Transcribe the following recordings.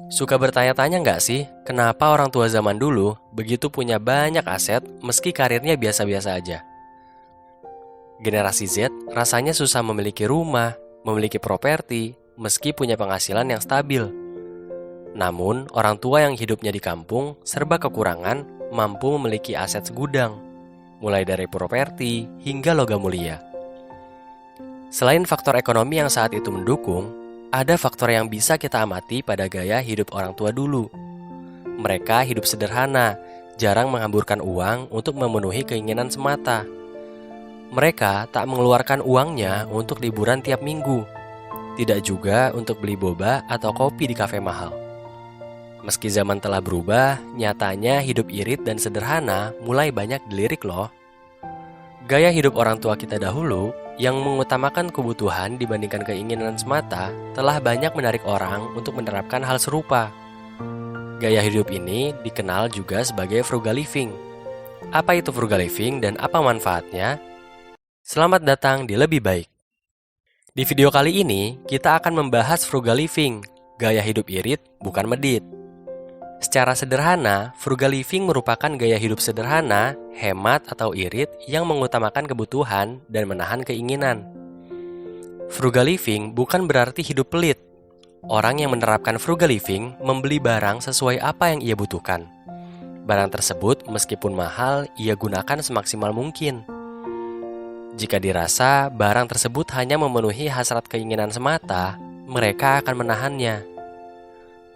Suka bertanya-tanya nggak sih, kenapa orang tua zaman dulu begitu punya banyak aset meski karirnya biasa-biasa aja? Generasi Z rasanya susah memiliki rumah, memiliki properti, meski punya penghasilan yang stabil. Namun, orang tua yang hidupnya di kampung serba kekurangan mampu memiliki aset segudang, mulai dari properti hingga logam mulia. Selain faktor ekonomi yang saat itu mendukung, ada faktor yang bisa kita amati pada gaya hidup orang tua dulu. Mereka hidup sederhana, jarang menghamburkan uang untuk memenuhi keinginan semata. Mereka tak mengeluarkan uangnya untuk liburan tiap minggu, tidak juga untuk beli boba atau kopi di kafe mahal. Meski zaman telah berubah, nyatanya hidup irit dan sederhana mulai banyak dilirik loh. Gaya hidup orang tua kita dahulu yang mengutamakan kebutuhan dibandingkan keinginan semata telah banyak menarik orang untuk menerapkan hal serupa. Gaya hidup ini dikenal juga sebagai frugal living. Apa itu frugal living dan apa manfaatnya? Selamat datang di Lebih Baik. Di video kali ini, kita akan membahas frugal living, gaya hidup irit bukan medit. Secara sederhana, frugal living merupakan gaya hidup sederhana, hemat atau irit yang mengutamakan kebutuhan dan menahan keinginan. Frugal living bukan berarti hidup pelit. Orang yang menerapkan frugal living membeli barang sesuai apa yang ia butuhkan. Barang tersebut meskipun mahal, ia gunakan semaksimal mungkin. Jika dirasa barang tersebut hanya memenuhi hasrat keinginan semata, mereka akan menahannya.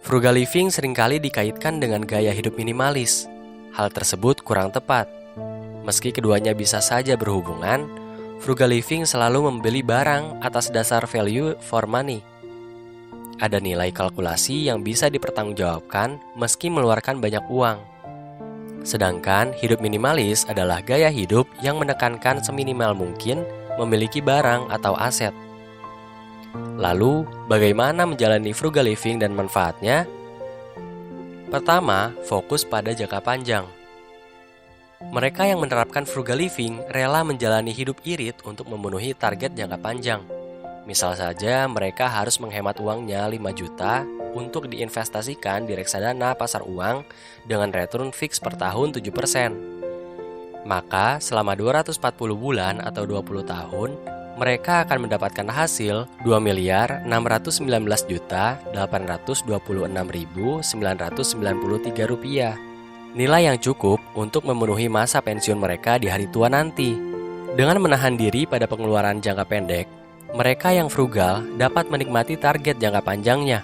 Frugal living seringkali dikaitkan dengan gaya hidup minimalis. Hal tersebut kurang tepat. Meski keduanya bisa saja berhubungan, frugal living selalu membeli barang atas dasar value for money. Ada nilai kalkulasi yang bisa dipertanggungjawabkan meski mengeluarkan banyak uang. Sedangkan hidup minimalis adalah gaya hidup yang menekankan seminimal mungkin memiliki barang atau aset. Lalu, bagaimana menjalani frugal living dan manfaatnya? Pertama, fokus pada jangka panjang. Mereka yang menerapkan frugal living rela menjalani hidup irit untuk memenuhi target jangka panjang. Misal saja mereka harus menghemat uangnya 5 juta untuk diinvestasikan di reksadana pasar uang dengan return fix per tahun 7%. Maka selama 240 bulan atau 20 tahun, mereka akan mendapatkan hasil 2.919.826.993 rupiah. Nilai yang cukup untuk memenuhi masa pensiun mereka di hari tua nanti. Dengan menahan diri pada pengeluaran jangka pendek, mereka yang frugal dapat menikmati target jangka panjangnya.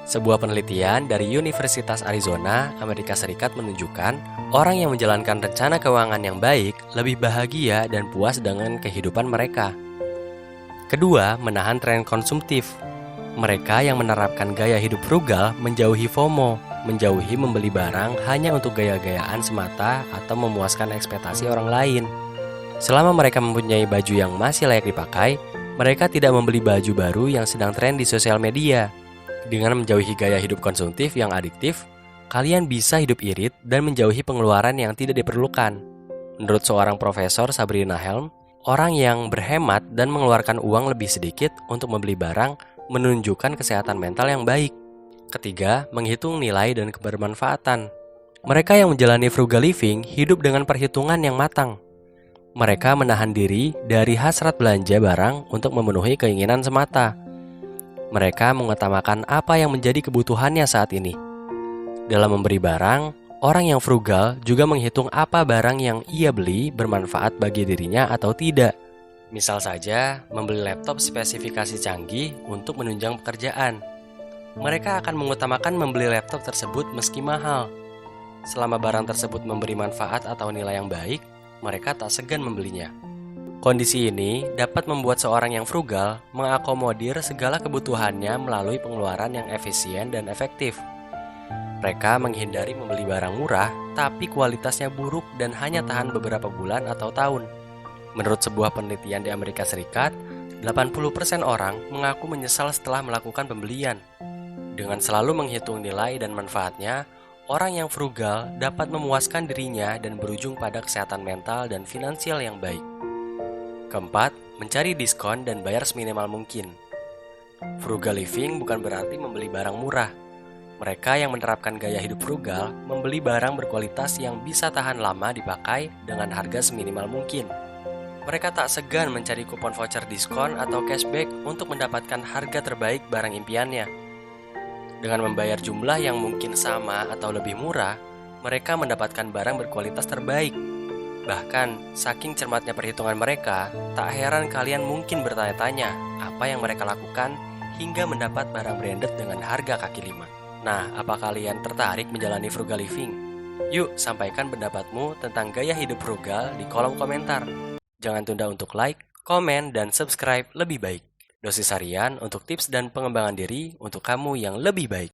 Sebuah penelitian dari Universitas Arizona, Amerika Serikat menunjukkan orang yang menjalankan rencana keuangan yang baik lebih bahagia dan puas dengan kehidupan mereka. Kedua, menahan tren konsumtif. Mereka yang menerapkan gaya hidup frugal menjauhi FOMO, menjauhi membeli barang hanya untuk gaya-gayaan semata atau memuaskan ekspektasi orang lain. Selama mereka mempunyai baju yang masih layak dipakai, mereka tidak membeli baju baru yang sedang tren di sosial media. Dengan menjauhi gaya hidup konsumtif yang adiktif, kalian bisa hidup irit dan menjauhi pengeluaran yang tidak diperlukan. Menurut seorang profesor, Sabrina Helm, orang yang berhemat dan mengeluarkan uang lebih sedikit untuk membeli barang menunjukkan kesehatan mental yang baik. Ketiga, menghitung nilai dan kebermanfaatan. Mereka yang menjalani frugal living hidup dengan perhitungan yang matang. Mereka menahan diri dari hasrat belanja barang untuk memenuhi keinginan semata. Mereka mengutamakan apa yang menjadi kebutuhannya saat ini. Dalam memberi barang, orang yang frugal juga menghitung apa barang yang ia beli bermanfaat bagi dirinya atau tidak. Misal saja, membeli laptop spesifikasi canggih untuk menunjang pekerjaan. Mereka akan mengutamakan membeli laptop tersebut meski mahal. Selama barang tersebut memberi manfaat atau nilai yang baik, mereka tak segan membelinya. Kondisi ini dapat membuat seorang yang frugal mengakomodir segala kebutuhannya melalui pengeluaran yang efisien dan efektif. Mereka menghindari membeli barang murah, tapi kualitasnya buruk dan hanya tahan beberapa bulan atau tahun. Menurut sebuah penelitian di Amerika Serikat, 80% orang mengaku menyesal setelah melakukan pembelian. Dengan selalu menghitung nilai dan manfaatnya, orang yang frugal dapat memuaskan dirinya dan berujung pada kesehatan mental dan finansial yang baik. Keempat, mencari diskon dan bayar seminimal mungkin. Frugal living bukan berarti membeli barang murah. Mereka yang menerapkan gaya hidup frugal membeli barang berkualitas yang bisa tahan lama dipakai dengan harga seminimal mungkin. Mereka tak segan mencari kupon voucher diskon atau cashback untuk mendapatkan harga terbaik barang impiannya. Dengan membayar jumlah yang mungkin sama atau lebih murah, mereka mendapatkan barang berkualitas terbaik. Bahkan, saking cermatnya perhitungan mereka, tak heran kalian mungkin bertanya-tanya apa yang mereka lakukan hingga mendapat barang branded dengan harga kaki lima. Nah, apa kalian tertarik menjalani frugal living? Yuk, sampaikan pendapatmu tentang gaya hidup frugal di kolom komentar. Jangan tunda untuk like, komen, dan subscribe lebih baik. Dosis harian untuk tips dan pengembangan diri untuk kamu yang lebih baik.